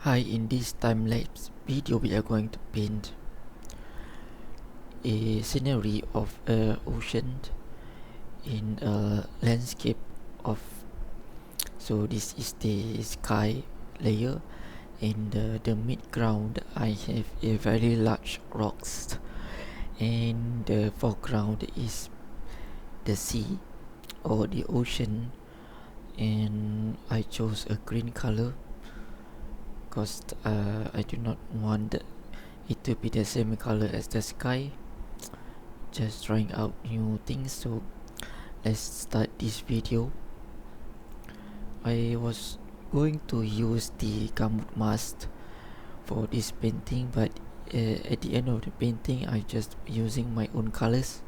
Hi, in this time-lapse video we are going to paint a scenery of a ocean in a landscape of, so this is the sky layer. In the mid ground I have a very large rocks, and the foreground is the sea or the ocean, and I chose a green color because I do not want it to be the same color as the sky. Just trying out new things, so let's start this video. I was going to use the gumboot mask for this painting, but at the end of the painting I just using my own colors.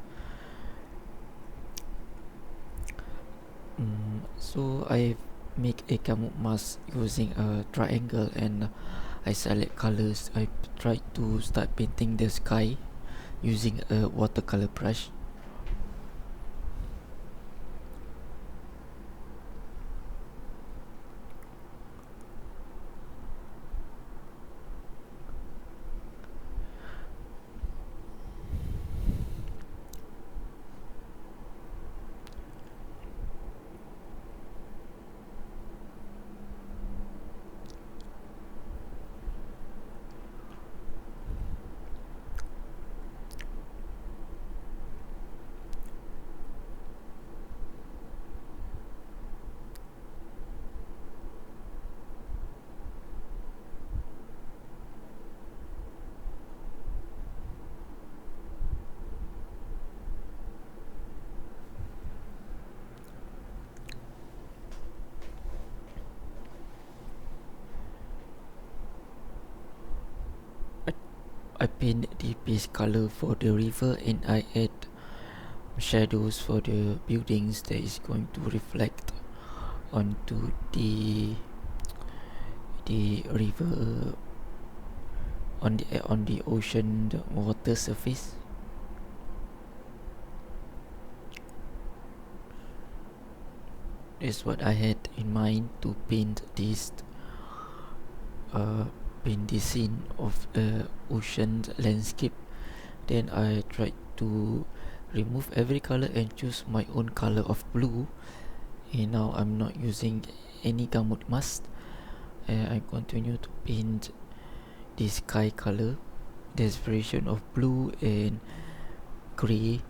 So I make a gumboot mask using a triangle, and I select colors. I try to start painting the sky using a watercolor brush. I paint the base color for the river, and I add shadows for the buildings that is going to reflect onto the river, on the ocean, the water surface. Is what I had in mind to paint this scene of a ocean landscape. Then I tried to remove every color and choose my own color of blue, and now I'm not using any gumboot mask. I continue to paint the sky color. There's variation of blue and gray,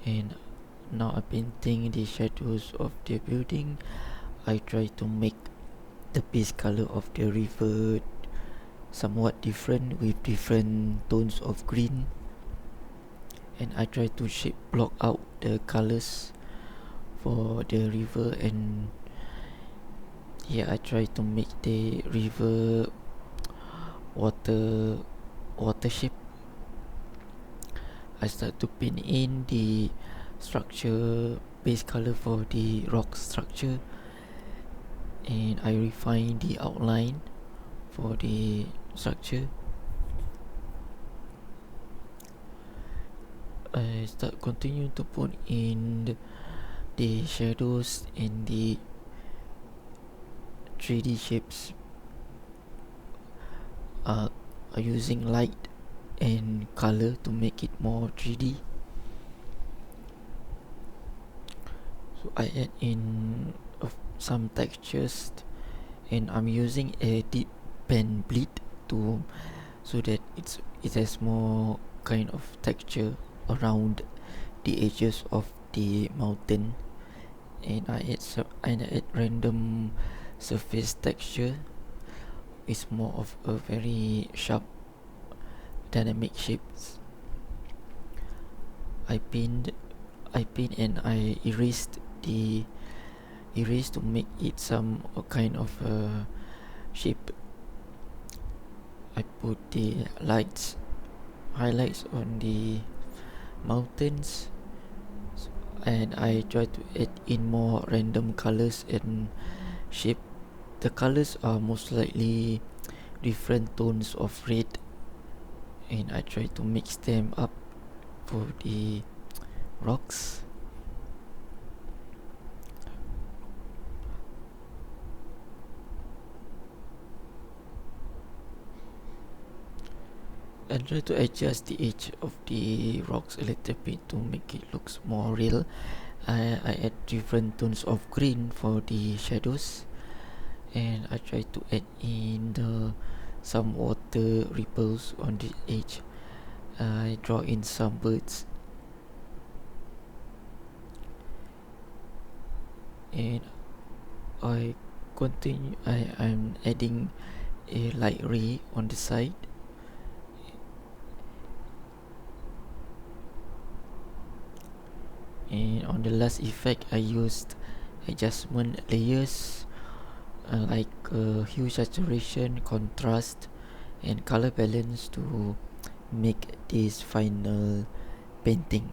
and now I'm painting the shadows of the building. I try to make the base color of the river somewhat different with different tones of green, and I try to block out the colors for the river. And yeah, I try to make the river water shape. I start to paint in the structure base color for the rock structure, and I refine the outline for the structure. I start continue to put in the shadows and the 3D shapes, using light and color to make it more 3D. So I add in some textures, and I'm using a deep pen bleed to, so that it has more kind of texture around the edges of the mountain. And I add random surface texture. It's more of a very sharp dynamic shapes. I paint and I erase to make it some kind of shape. I put the highlights on the mountains, and I try to add in more random colors and shape. The colors are most likely different tones of red, and I try to mix them up for the rocks. and try to adjust the edge of the rocks a little bit to make it looks more real. I add different tones of green for the shadows, and I try to add in some water ripples on the edge. I draw in some birds, and I continue. I'm adding a light ray on the side, and on the last effect I used adjustment layers, like hue, saturation, contrast, and color balance to make this final painting.